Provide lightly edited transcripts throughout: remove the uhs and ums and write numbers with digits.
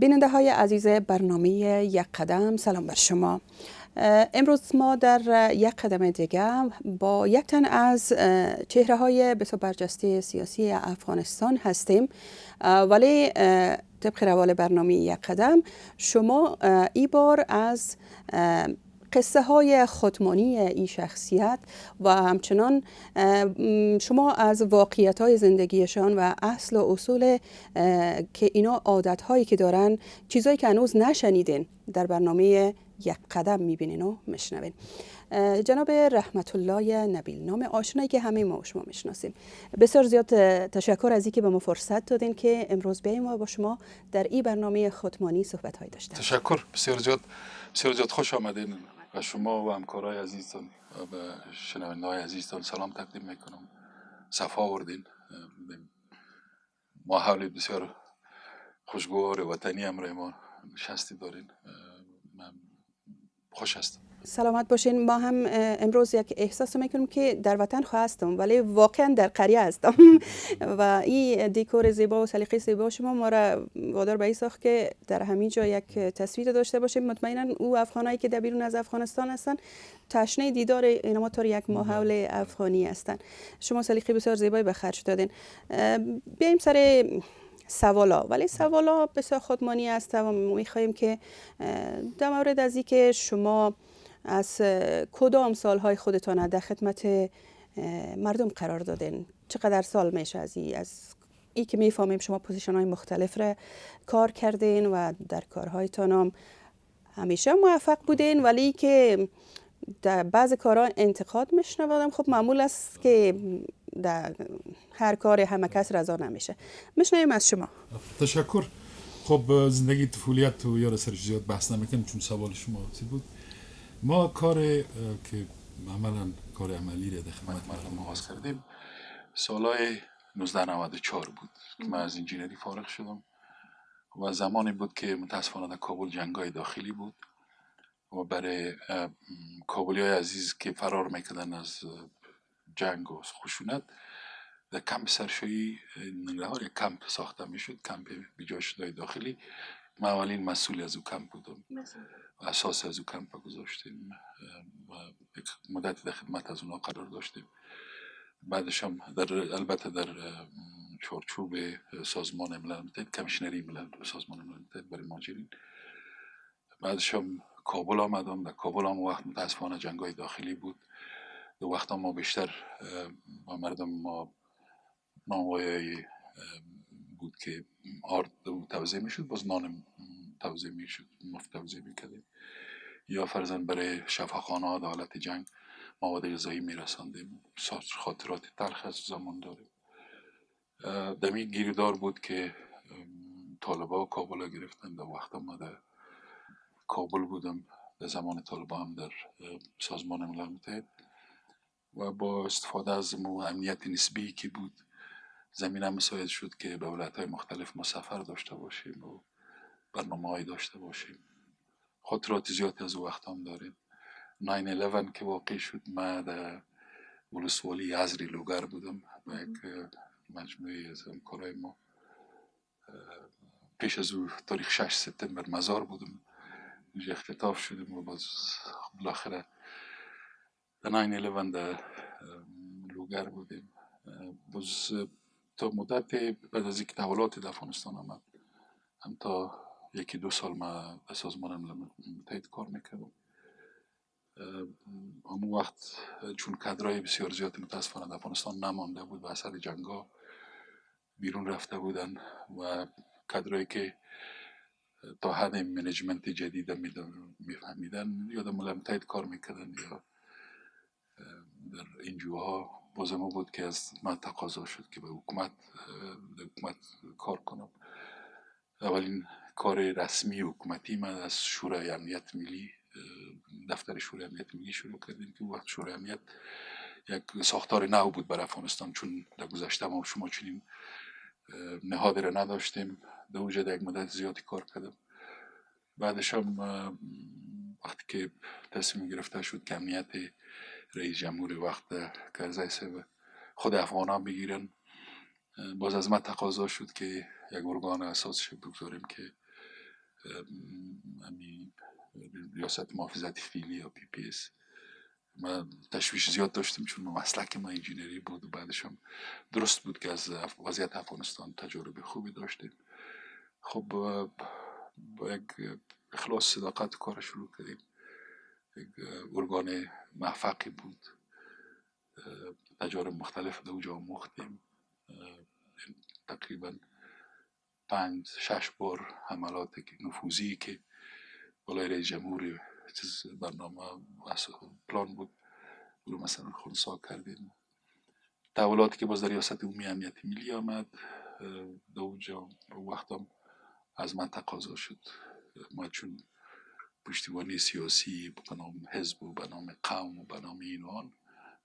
بیننده های عزیز برنامه یک قدم، سلام بر شما. امروز ما در یک قدم دیگه با یک تن از چهره های بسیار برجسته سیاسی افغانستان هستیم، ولی طبق روال برنامه یک قدم شما ای بار از قصه های خودمانی این شخصیت و همچنان شما از واقعیت های زندگیشان و اصل و اصول که اینا عادت هایی که دارن، چیزایی که هنوز نشنیدین در برنامه یک قدم میبینین و میشنوین. جناب رحمت الله نبیل، نام آشنایی که همه ما و شما میشناسیم. بسیار زیاد تشکر از اینکه به ما فرصت دادین که امروز بیاییم و با شما در این برنامه خودمانی صحبت های داشته باشیم. تشکر، بسیار زیاد خوش آمدین. و شما و همکارای عزیزتان و به شنونده‌های عزیزتان سلام تقدیم میکنم. صفا آوردین. ما حال بسیار خوشگوار وطنی امروز ما نشستی دارین. من خوش هستم. سلامت باشین. ما هم امروز یک احساس میکنم که در وطن هستم ولی واقعا در قریه هستم و این دیکور زیبا و سلیقه زیبا شما ما را وادار به این ساخت که در همین جا یک تصویر داشته باشیم. مطمئنا او افغانایی که در بیرون از افغانستان هستن تشنه دیدار اینما تا یک ماحول افغانی هستن. شما سلیقه بسیار زیبایی به خرج دادین. بیایم سر سوالا، ولی سوالا بسیار خودمانی است و میخواهیم که در مورد از این که شما از کدام سالهای خودتان در خدمت مردم قرار دادین؟ چقدر سال میشه از این که میفهمیم شما پوزیشن های مختلف را کار کردین و در کارهایتان هم همیشه موفق بودین، ولی که در بعض کارها انتقاد میشنوادم. خب معمول است که در هر کار همه کس رضا نمیشه. میشنویم از شما. تشکر. خب زندگی طفولیت و یار سرش زیاد بحث نمیکنم چون سوال شما بود. ما کار که عملا کار عملی را در خدمت مردم آغاز کردیم سالهای 1994 بود که من از انجینری فارغ شدم و زمانی بود که متاسفانه در کابل جنگای داخلی بود و برای کابلی های عزیز که فرار میکردن از جنگ و خشونت در کمپ سرشویی ننگرهار یک کمپ ساخته میشد، کمپ بجای شدای داخلی. من اولین مسئول از او کمپ بودم و اساس از او کمپ گذاشتیم و یک مدت در خدمت از اونا قرار داشتیم. بعدش هم البته در چارچوب سازمان ملل متحد، کمیشنری ملل سازمان ملل متحد برای مهاجرین. بعدش هم کابل آمدم. در کابل هم وقت متاسفانه جنگای داخلی بود. در وقت ما بیشتر با مردم ما نانوایی بود که آرد توزیع میشد، باز نان توزیع میشد، مفت توزیع میکردیم، یا فرزن برای شفاخانه ها در حالت جنگ مواد غذایی میرساندیم. خاطرات تلخ از زمان داریم. دمی گیردار بود که طالبا کابل گرفتن. در وقت ما در کابل بودم، در زمان طالبا هم در سازمان ملل متحد و با استفاده از امنیت نسبی که بود زمینه مساعد شد که به ولایت‌های مختلف مسافر داشته باشیم و برنامه‌های داشته باشیم. خاطرات زیاد از وقت هم داریم. 9/11 که واقع شد، من در ولسوالی عزری لوگر بودم و یک مجموعه از همکارای ما پیش از او تاریخ 6 سپتامبر مزار بودم، اینجا اختطاف شدیم و باز بالاخره در 9/11 در لوگر بودیم. باز تا مدت بعد از اینکه تحولات در افغانستان آمد هم تا 1-2 سال من در سازمان ملل متحد کار میکردم. همون وقت چون کادرای بسیار زیاد متاسفانه در افغانستان نمانده بود و اثر جنگا بیرون رفته بودن و کادرایی که تا حد منیجمنت جدید میفهمیدن یا در ملل متحد کار میکردن یا در انجوها، باز ما بود که از من تقاضا شد که به حکومت کار کنم. اولین کار رسمی حکومتی من از شورای امنیت ملی، دفتر شورای امنیت ملی شروع کردیم که وقت شورای امنیت یک ساختار نو بود برای افغانستان، چون در گذشته ما شما چنین نهاد را نداشتیم. در اونجا در یک مدت زیادی کار کردم. بعدش هم وقتی که تصمیم گرفته شد که امنیت رئیس جمهور وقت کرزی صاحب خود افغان ها بگیرن، باز از من تقاضا شد که یک ارگان اساسش بگذاریم که ریاست محافظت فیلی یا PPS. من تشویش زیاد داشتم چون مسلک ما انجینری بود و بعدش هم درست بود که از وضعیت افغانستان تجربه خوبی داشتیم. خب با یک اخلاص صداقت کار شروع کردیم. یک ارگان موفقی بود. تجارب مختلف در اونجا آموختیم. تقریبا 5-6 بار حملات نفوذی که بالای رئیس جمهوری چیز برنامه پلان بود رو مثلا خونسا کردیم. تحولاتی که باز در ریاست عمومی امنیت ملی آمد در اونجا وقتم از من تقاضا شد ما چون پشتیبانی سیاسی به نام حزب و به نام قوم و به نام این و آن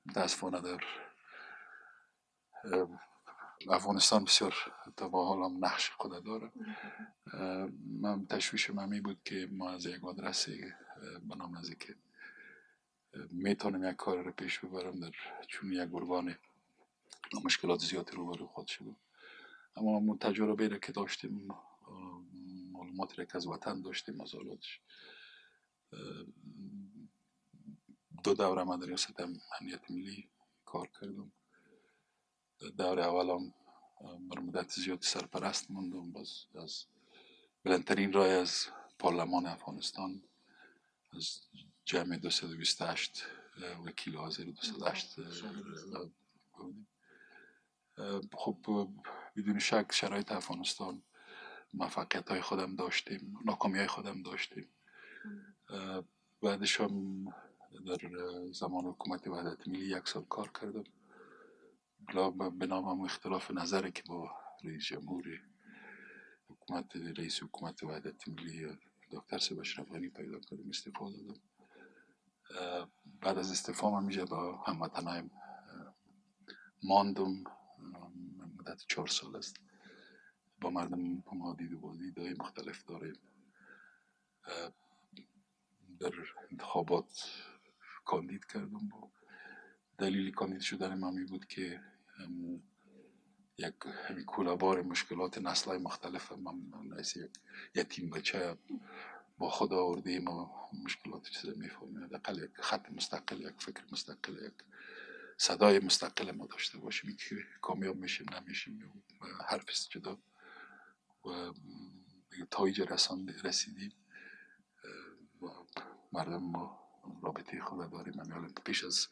متاسفانه در افغانستان بسیار تا با حال هم نقش خود داره. من تشویش من بود که ما از یک آدرس به نام از که میتونم یک کار رو پیش ببرم در چون یک ارگان مشکلات زیادی رو برای خود شد. اما من تجربه را که داشتیم معلومات را که از وطن داشتیم از حالاتش 2 دوره من در ریاست امنیت ملی کار کردم. دور اولم بر مدت زیاد سرپرست موندم باز از بلندترین رای از پارلمان افغانستان از جمع 228 وکیل حاضر 208 بودیم. خب بدون شک شرایط افغانستان موفقیت های خودم داشتیم، ناکامی های خودم داشتیم. بعدش هم در زمان حکومت وحدت ملی 1 سال کار کردم. به نام اختلاف نظری که با رئیس جمهوری رئیس حکومت وحدت ملی دکتر سید اشرف غنی پیدا کردم، استعفا دادم. بعد از استعفا من با هموطنایم ماندم. مدت 4 سال است با مردم ما دید و بازدیدهای مختلف داریم. در انتخابات کاندید کردم. با دلیل کاندید شدن من بود که یک کوله‌بار مشکلات نسل‌های مختلف من یک یتیم بچه با خود آوردیم و مشکلات چیزا میفهمیم. حداقل یک خط مستقل، یک فکر مستقل، یک صدای مستقل ما داشته باشیم که کامیاب میشیم نمیشیم حرف جدا و تایج رسیدیم و مردم ما رابطه خود داریم. من پیش از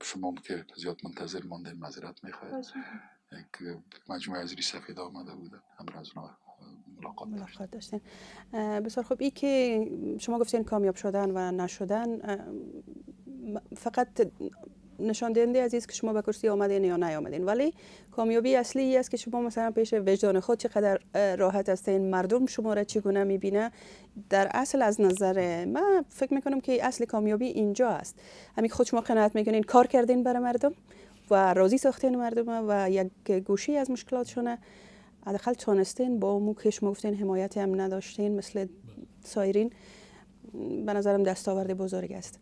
شما که زیاد منتظر ماندن معذرت میخواید. یک مجموعه از سفید آمده بودن همراه از اونا ملاقات داشتین. بسیار خوب. این که شما گفتین کامیاب شدن و نشدن فقط نشان دهنده از است که شما به کرسی آمدین یا نیامدین، ولی کامیابی اصلی ای است که شما مثلا پیش وجدان خود چقدر راحت هستین، مردم شما را چگونه میبینه. در اصل از نظر من فکر میکنم که اصل کامیابی اینجا است. همین خود شما قناعت میکنین کار کردین برای مردم و راضی ساختین مردم و یک گوشی از مشکلاتشون حداقل تونستین با اون که شما گفتین حمایت هم نداشتین مثل سایرین. به نظرم دستاورد بزرگ است.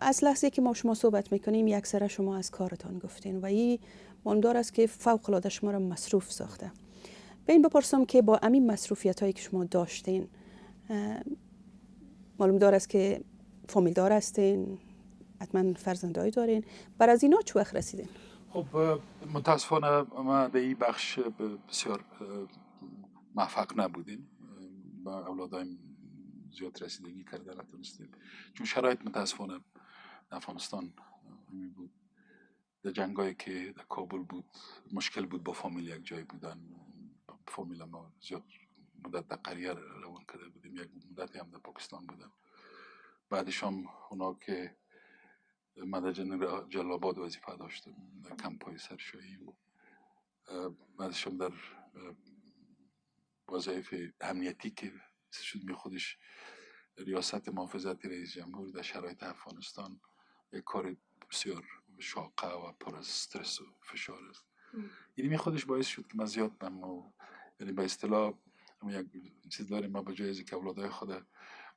از لحظه که ما شما صحبت میکنیم یک سره شما از کارتان گفتین و این ماندار است که فوق العاده شما را مصروف ساخته. به این بپرسم که با همین مصروفیت هایی که شما داشتین معلوم دار است که فامیل دار هستین، حتما فرزندایی دارین، بر از اینا چه وقت رسیدین؟ خب متاسفانه ما در این بخش بسیار موفق نبودیم. با اولادایم زیاد رسیدگی کرده نتونستیم چون شرایط متاسفانه افغانستان بود. در جنگایی که در کابل بود مشکل بود با فامیل یک جای بودن. فامیل ما زیاد مدت در قریه روان کرده بودیم، یک مدتی هم در پاکستان بودن. بعدش هم اونا که من در جلال‌آباد وظیفه داشتم در کمپای سرشایی و بعدش هم در وظایف امنیتی که شد می خودش ریاست محافظت رئیس جمهور در شرایط افغانستان یک کار بسیار شاقه و پر از استرس و فشار است. یعنی می خودش باعث شد که من زیاد یعنی به اصطلاح یک چیز داریم ما به جای از که اولادای خود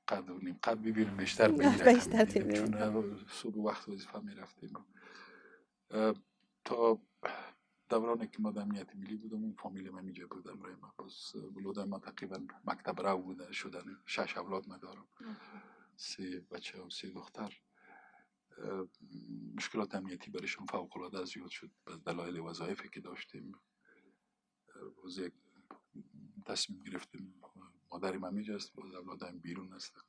قد و نیم قد ببینیم بیشتر بگیریم چون صبح وقت وظیفه می رفتیم تا دورانی که ما در امنیت ملی بودم اون فامیل من اینجا بودم رای ما باز بلوده ما تقریبا مکتب رو بوده شدن 6 اولاد ما دارم 3 بچه و 3 دختر مشکلات امنیتی برایشون فوق العاده زیاد شد به دلایل وظایفی که داشتیم روز یک تصمیم گرفتیم مادرم هم اینجاست باز اولادم بیرون هستن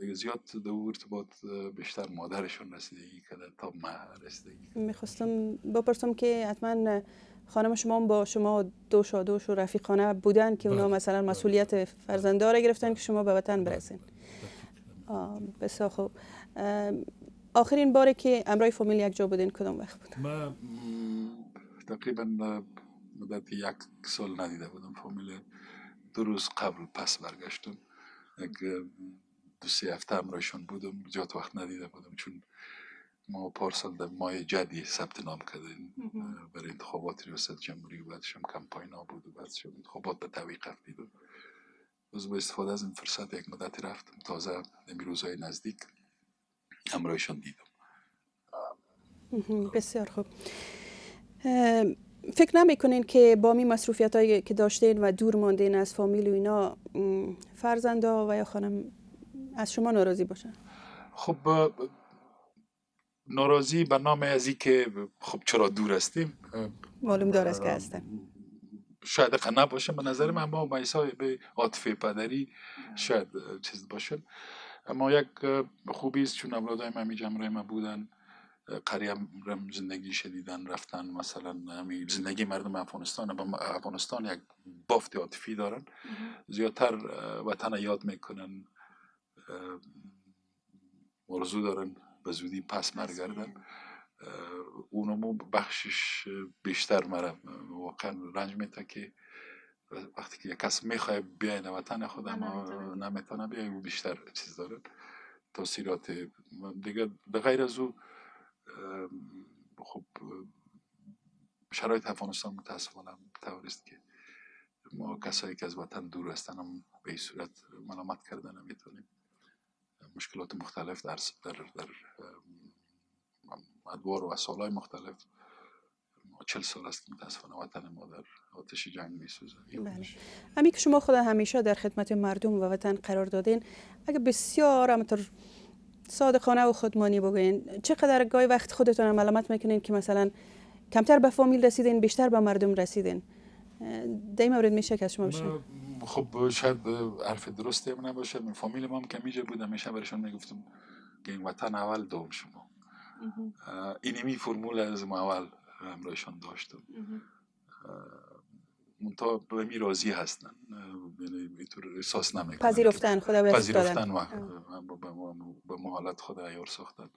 دیگه زیاد دو ارتباط بیشتر مادرشون رسیدگی کرده تا من رسیدگی کرده. میخواستم بپرسم که حتما خانم شما با شما دوش و رفیقانه بودن که اونا مثلا مسئولیت فرزنددار گرفتن که شما به وطن برسین. بسیار خوب. آخرین باری که همراه فامیل یک جا بودین کدام وقت بود؟ من تقریبا مدت 1 سال ندیده بودم فامیل. 2 روز قبل پس برگشتم. یک 2-3 هفته همراهشون بودم. زیاد وقت ندیده بودم چون ما پارسال در ماه جدی ثبت نام کردیم برای انتخابات ریاست جمهوری و بعدش هم کمپاین ها بود و بعدش انتخابات به تعویق رفتید و باز با استفاده از این فرصت یک مدتی رفتم تازه نمی روزهای نزدیک همراهشون دیدم. بسیار خوب. فکر نمیکنین که با می مصروفیت هایی که داشتین و دور ماندین از فامیل و اینا فرزندا و یا خانم از شما ناراضی باشن؟ خب ناراضی به نام از این که خب چرا دور هستیم معلوم دار است که هستن. شاید خب نباشه به نظر من ما به عاطفه پدری شاید چیز باشه اما یک خوبی است چون اولادای من می جمعه ما بودن قریم زندگی شدیدن رفتن مثلا زندگی مردم افغانستان یک بافت عاطفی دارن زیادتر وطن یاد میکنن آرزو دارن به زودی پس برگردن اونمو بخشش بیشتر مرا واقعا رنج میده که وقتی که یک کس میخواه بیاین وطن خود اما نمیتونه بیای او بیشتر چیز داره تاثیرات دیگه به غیر از او خب شرایط افغانستان متاسفانه طوریست که ما کسایی که از وطن دور هستن هم به این صورت ملامت کردن نمیتونیم مشکلات مختلف در ادوار و سالهای مختلف 40 سال است متاسفانه وطن ما در آتش جنگ میسوزه. بله. همین که شما خود همیشه در خدمت مردم و وطن قرار دادین اگه بسیار همطور صادقانه و خودمانی بگوین چقدر گاهی وقت خودتون ملامت میکنین که مثلا کمتر به فامیل رسیدین بیشتر به مردم رسیدین در این مورد میشه که از شما بشنویم؟ خب شاید حرف درستی هم نباشه من فامیل ما هم که میجا بودم همیشه برشون میگفتم که این وطن اول دوم شما اینمی فرمول از ما اول همراهشان داشتم منطقه به می راضی هستن اینطور احساس نمیکنن پذیرفتن خدا پذیرفتن و به محالت خدا ایار ساختن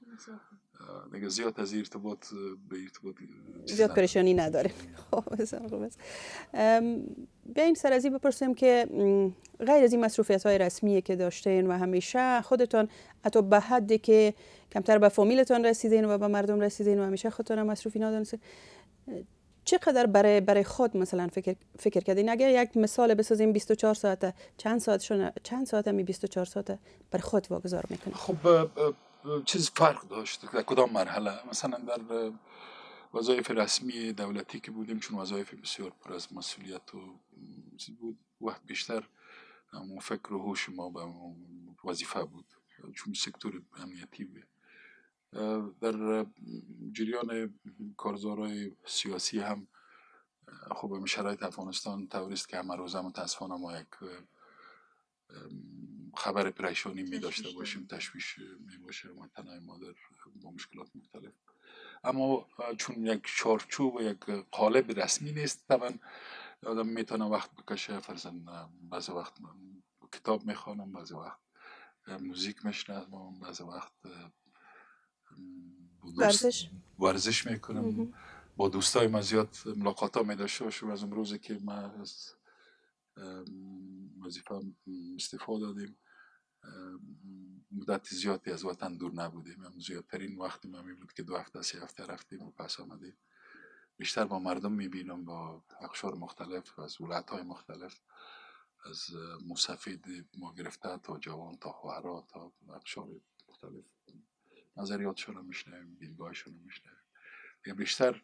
دیگه زیاد از ارتباط به ارتباط زیاد پریشانی نداره. خب بسیار خوب است. بیاین سر از این بپرسیم که غیر از این مصروفیت های رسمی که داشتین و همیشه خودتون حتی به حدی که کمتر به فامیلتون رسیدین و به مردم رسیدین و همیشه خودتون مسروفی ندانستین چقدر برای خود مثلا فکر کردین؟ اگر یک مثال بسازیم 24 ساعته چند ساعت می 24 ساعته برای خود واگذار میکنید؟ خب چیز فرق داشت در کدام مرحله مثلا در وظایف رسمی دولتی که بودیم چون وظایف بسیار پر از مسئولیت و بود وقت بیشتر فکر و هوش ما به وظیفه بود چون سکتور امنیتی بود. در جریان کارزارهای سیاسی هم خب شرایط افغانستان طوریست که همه روزه متاسفانه ما یک خبر پریشانی می داشته باشیم تشویش می باشه وطنهای ما در با مشکلات مختلف اما چون یک چارچوب و یک قالب رسمی نیست طبعا آدم میتونه وقت بکشه فرضاً بعضی وقت کتاب میخوانم بعضی وقت موزیک میشنوم بعضی وقت ورزش میکنم با دوستای ما زیاد ملاقات ها میداشته باشم از اون روزی که ما از وظیفه استعفا دادیم مدت زیادی از وطن دور نبودیم زیادترین وقتی ما می بود که 2 هفته 3 هفته رفتیم و پس آمدیم بیشتر با مردم میبینم با اقشار مختلف از ولایت‌های مختلف از موسفید ما گرفته تا جوان تا خواهرها تا اقشار مختلف نظریاتشون رو میشنویم دیدگاهشون رو میشنویم بیشتر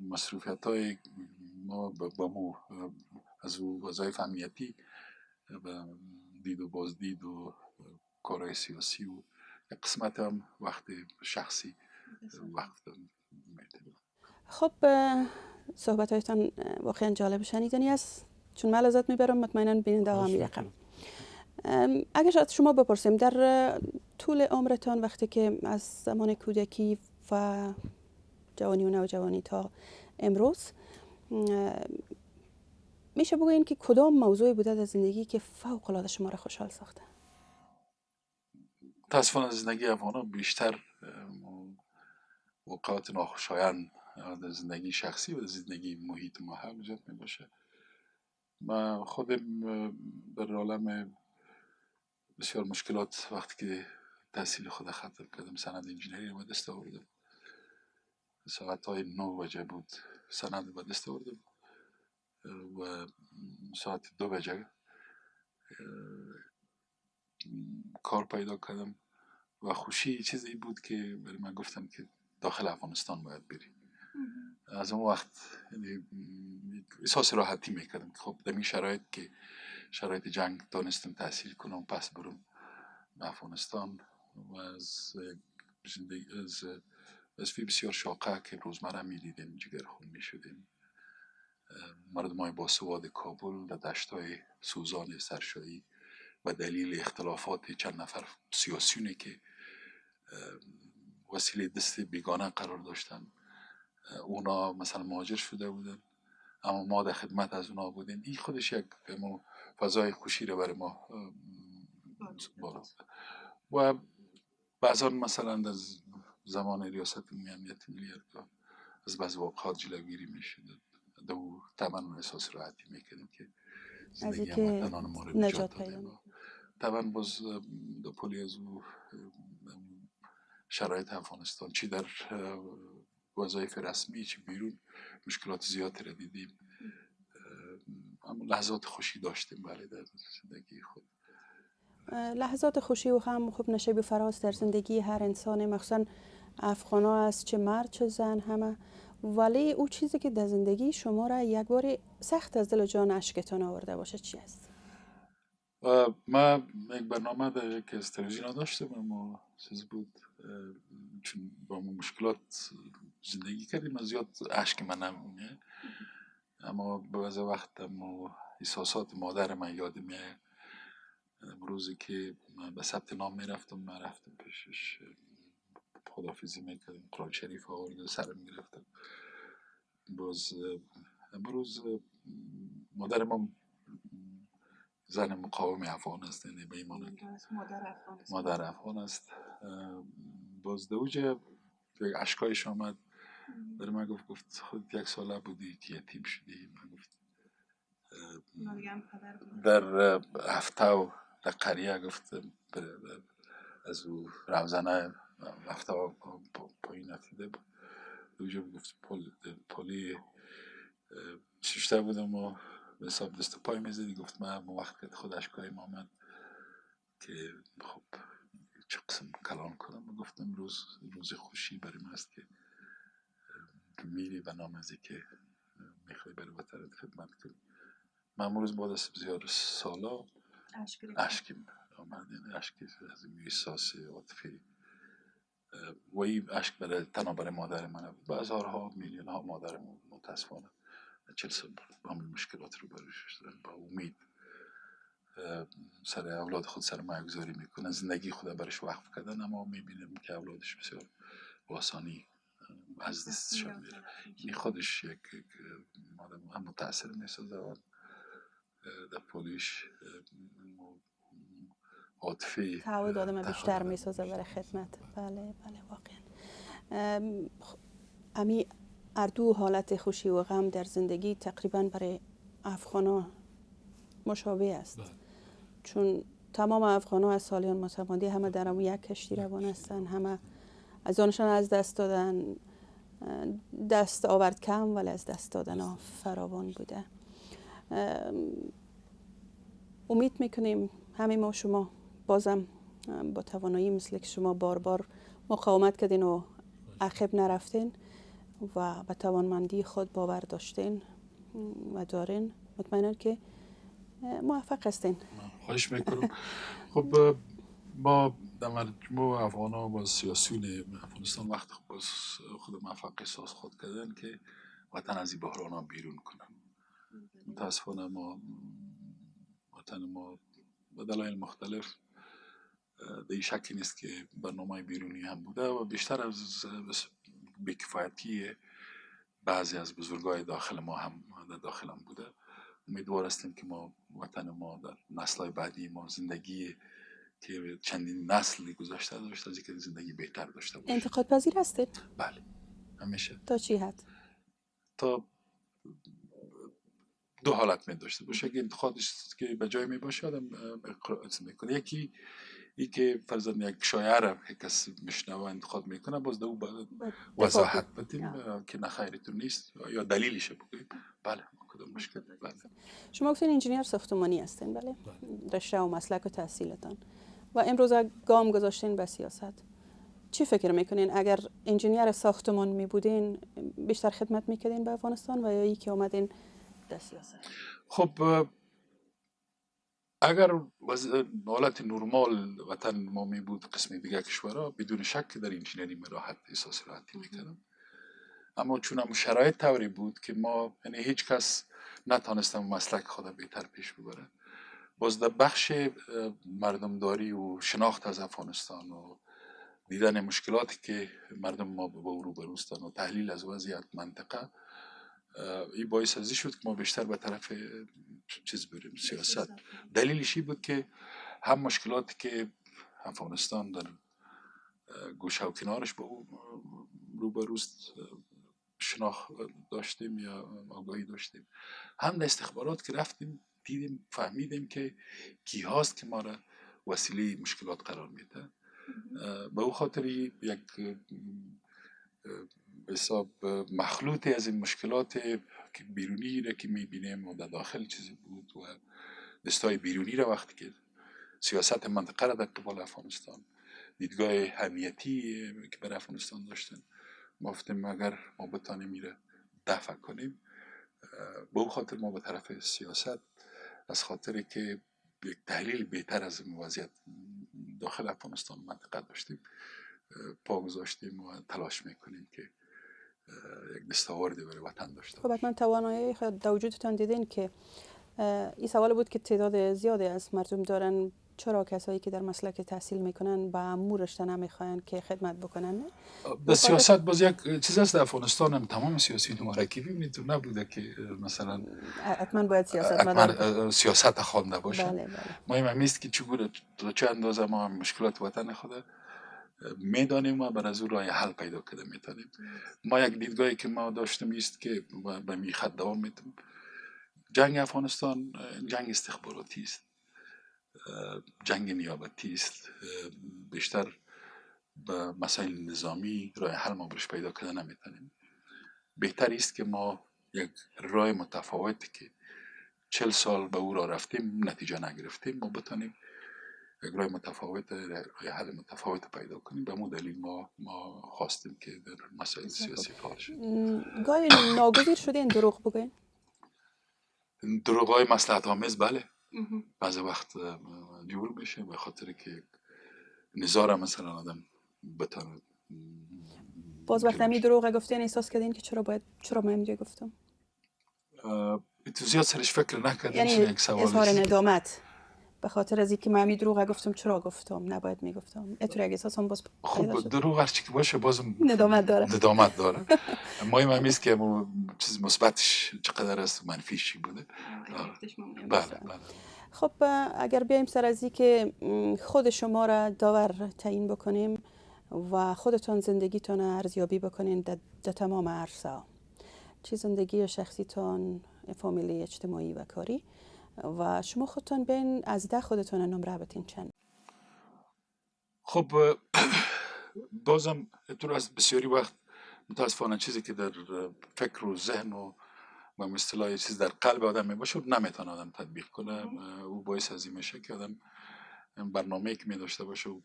مصروفیت های ما با مو از وظایف امنیتی و دید و بازدید و کارهای سیاسی و یک قسمت هم وقت شخصی وقت میتونم. خب صحبت هایتان واقعا جالب شنیدنی است، چون من لذت میبرم، مطمئنا بیننده ها میرقم. اگر از شما بپرسیم در طول عمرتان وقتی که از زمان کودکی و جوانی و نوجوانی تا امروز، میشه بگوین که کدام موضوعی بوده در زندگی که فوق العاده شما را خوشحال ساخته؟ متاسفانه زندگی افغان بیشتر اوقات ناخوشایند در زندگی شخصی و در زندگی محیط ما هم ایجاد می باشه. من خودم در عالم بسیار مشکلات وقتی که تحصیل خود ختم کردم، سند انجینری به دست آوردم. ساعت های 9 بجه بود سند به دست آوردم و ساعت 2 بجه کار پیدا کردم و خوشی چیزی بود که برای من گفتم که داخل افغانستان باید بریم. از اون وقت احساس راحتی میکردم که خب در این شرایط که شرایط جنگ دانستم تحصیل کنم، پس برم افغانستان و از زندگی از وظیفه بسیار شاقه که روزمره میدیدیم جگرخون میشدیم. مردمای باسواد کابل در دشتای سوزان سرشایی و دلیل اختلافات چند نفر سیاسیونی که وسیله دست بیگانه قرار داشتن، اونا مثلا مهاجر شده بودن اما ما در خدمت از اونا بودیم. این خودش یک فضای خوشی رو برای ما بالا و بعضا مثلا از زمان ریاست امنیت ملی از بعض واقعات جلوگیری میشد. دو طبعا احساس راحتی میکردیم که زندگی هموطنان ما رو نجات دادیم. طبعا باز دو پولی از او شرایط افغانستان چی در وظایف رسمی چی بیرون مشکلات زیادی را دیدیم، اما لحظات خوشی داشتیم برای در زندگی خود. لحظات خوشی و هم خوب نشیب و فراز در زندگی هر انسان، مخصوصا افغانا است، چه مرد چه زن همه. ولی او چیزی که در زندگی شما را یک بار سخت از دل و جان اشکتان آورده باشه چی است؟ من یک برنامه در یک از تلویزیون داشتم، اما چیز بود چون با مشکلات زندگی کردیم از زیاد اشک من نمونه، اما بعض وقت احساسات مادر من یاد میاد. روزی که من به ثبت نام میرفتم، من رفتم پیشش خداحافظی میکردم، قرآن شریف آورد سرم میرفتم. باز امروز مادر من زن مقاوم افغان است، یعنی به ایمان مادر افغان است. باز دوجه اشکایش آمد برای من گفت خود یک ساله بودی که یتیم شدی. من گفت در هفته و در قریه گفت از او روزنه هفته پایین افتیده بود. دوجه گفت پولی ششته بودم و به حساب دست و پای میزدی. گفت من وقت که خود اشکایم آمد که خب چه قسم کلان کنم. گفتم روز خوشی برای من است که میری و نامزی که میخوای برای وطنت خدمت کنی. من امروز بعد از بسیار سالا اشکیم آمد، یعنی اشکی از این احساس عاطفی و این اشک تنها برای مادر من بود. و هزارها میلیون ها مادر متاسفانه 40 سال با همین مشکلات رو برش دارن، با امید سر اولاد خود سر مرگذاری میکنن، زندگی خود برش وقف کردن، اما میبینیم که اولادش بسیار آسانی از دستشان میره. این خودش یک آدم هم متاثر میسازه و در پولیش عاطفی تعهد آدم بیشتر میسازه برای خدمت. بله واقعا. امی اردو حالت خوشی و غم در زندگی تقریبا برای افغانا مشابه است. چون تمام افغانا از سالیان متمادی همه در یک کشتی روان هستند، همه از آنشان از دست دادن، دست آورد کم ولی از دست دادن فراوان بوده. امید میکنیم همه ما شما بازم با توانایی مثل که شما بار بار مقاومت کردین و عقب نرفتین و به توانمندی خود باور داشتین و دارین. مطمئنم که موفق هستین. خواهش میکنم. خب ما در مجموع افغان ها با سیاسیون افغانستان وقت خود موفق احساس خود کردن که وطن از این بحران ها بیرون کنن. متاسفانه ما وطن ما به دلایل مختلف در این شکی نیست که برنامه بیرونی هم بوده و بیشتر از بی‌کفایتی بعضی از بزرگای داخل ما هم در داخل هم بوده. امیدوار هستیم که ما وطن ما در نسل‌های بعدی ما زندگی که چندین نسلی گذشته داشته از اینکه زندگی بهتر داشته باشه. انتقاد پذیر هستید؟ بله همیشه. تا چی حد؟ تا دو حالت می داشته باشه که انتقادش که به جای می باشه آدم میکنه. یکی ای که فرضاً یک شایعه که کسی میشنوه انتقاد میکنه باز دو باید وضاحت بدیم که نه خیرتون نیست یا دلیلش بگیم. بله کدام مشکل. بله. شما گفتین انجینیر ساختمانی هستین، بله؟ رشته و مسلک و تحصیلتان و امروز گام گذاشتین به سیاست. چی فکر میکنین اگر انجینیر ساختمان می بودین بیشتر خدمت میکردین به افغانستان و یا ای که اومدین در سیاست؟ خب اگر حالت نرمال وطن ما می بود قسم دیگه کشورها بدون شک در انجینری راحت احساس راحتی میکردم. اما چون هم شرایط طوری بود که ما یعنی هیچ کس نتانستم مسلک خود بهتر پیش ببره. باز در بخش مردمداری و شناخت از افغانستان و دیدن مشکلاتی که مردم ما با او روبرو هستند و تحلیل از وضعیت منطقه، این باعث ازی شد که ما بیشتر به طرف چیز بریم سیاست. دلیلش این بود که هم مشکلاتی که افغانستان در گوشه و کنارش با او روبروست شناخت داشتیم یا آگاهی داشتیم، هم در استخبارات که رفتیم دیدیم فهمیدیم که کی هاست که ما را وسیله مشکلات قرار میده. به او خاطر یک حساب مخلوطی از این مشکلات که بیرونی را که میبینیم و در داخل چیزی بود و دستای بیرونی را وقتی که سیاست منطقه را در قبال افغانستان دیدگاه امنیتی که بر افغانستان داشتن ما گفتیم اگر ما بتانیم میره دفع کنیم به او خاطر ما به طرف سیاست از خاطر که یک تحلیل بهتر از وضعیت داخل افغانستان منطقه داشتیم پا گذاشتیم و تلاش میکنیم که یک دستاوردی برای وطن داشته باشیم. خب حتما توانایی خود در وجودتان دیدین که این سوال بود که تعداد زیادی از مردم دارن چرا کسایی که در مسلک تحصیل میکنن با امور رشته نمیخواین که خدمت بکنن؟ به سیاست باز یک چیز است. در افغانستان هم تمام سیاسی مرکبی میتونه نبوده که مثلا حتما باید سیاست خوانده باشه. بله بله. مهم همیست که چگونه تا چه اندازه ما مشکلات وطن خود میدانیم و بر از او راه حل پیدا کرده میتونیم. ما یک دیدگاهی که ما داشتیم است که به میخط دوام میتونیم. جنگ افغانستان جنگ استخباراتی است، جنگ نیابتی است، بیشتر به مسائل نظامی راه حل ما برش پیدا کرده نمیتونیم. بهتر است که ما یک راه متفاوتی که 40 سال به او راه رفتیم نتیجه نگرفتیم ما بتونیم یک راه متفاوت راه حل متفاوت پیدا کنیم. به مو دلیل ما خواستیم که در مسائل سیاسی فعال شدیم. گاهی ناگزیر شدین دروغ بگوین؟ دروغ‌های مصلحت آمیز بله بعضی وقت جور میشه به خاطر که نظاره مثلا آدم بتونه. باز وقت همی دروغ گفتین احساس کردین که چرا من اینجا گفتم؟ تو زیاد سرش فکر نکردیم. یعنی اظهار ندامت به خاطر از اینکه من دروغ گفتم چرا گفتم نباید میگفتم اتوری اگه احساسم باز خب دروغ هرچی که باشه بازم ندامت داره. مهم همیست که چیز مثبتش چقدر است منفیش بوده. بله. خب اگر بیایم سر از اینکه خود شما را داور تعیین بکنیم و خودتان زندگیتان ارزیابی بکنین در تمام عرصه، چه زندگی شخصیتان، فامیلی، اجتماعی و کاری، و شما خودتان بین از 10 خودتان نمره بدین چند؟ خب بازم تو از بسیاری وقت متاسفانه چیزی که در فکر و ذهن و اصطلاح چیز در قلب آدم میباشه نمیتونه آدم تطبیق کنه. او باعث از این میشه که آدم برنامه‌ای که می‌داشته باشه و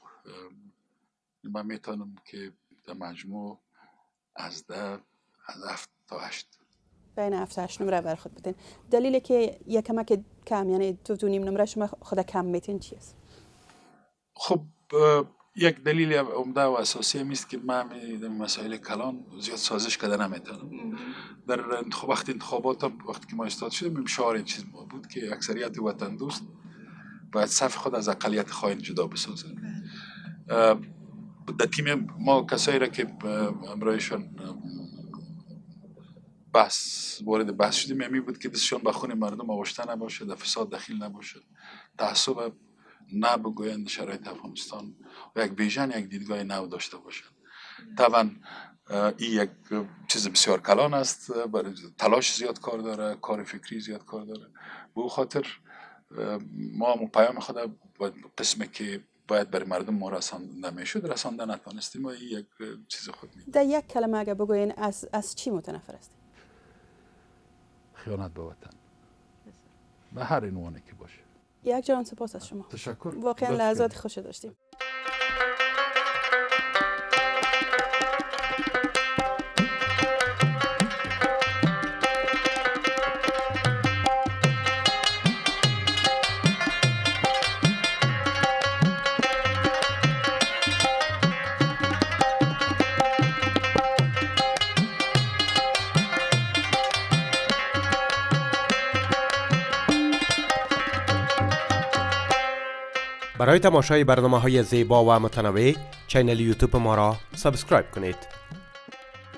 من میتونم که در مجموع از 10 از 7 تا 8. بین 7 تا 8 نمره بر خود بدین. دلیلی که یک کمک کم، یعنی 2 نمره شما خود کم میتین چیست؟ خب یک دلیل عمده و اساسی است که من در مسائل کلان زیاد سازش کرده نمیتونم. در وقتی که ما استاد شدیم شعار این چیز بود که اکثریت وطن دوست باید صف خود از اقلیت خائن جدا بسازه. در تیم ما کسایی را که امرایشان وارد بحث شدیم یمی بود که دستشان به خون مردم آغشته نباشه، در فساد دخیل نباشه، تعصب نبگویند شرایط افغانستان و یک ویژن، یک دیدگاه نو داشته باشند. طبعا این یک چیز بسیار کلان است، برای تلاش زیاد کار داره، کار فکری زیاد کار داره. به او خاطر ما پیام خود قسمی که باید برای مردم ما رسانده میشد رسانده نتوانستیم و این یک چیز خود میده. در یک کلمه اگر بگوین از چی متنفر هستید؟ خیانت به وطن به هر عنوانی که باشه. یک جان سپاس از شما. تشکر. واقعا لحظات خوشی داشتیم. برای تماشای برنامه‌های زیبا و متنوع چینل یوتیوب ما را سابسکرایب کنید.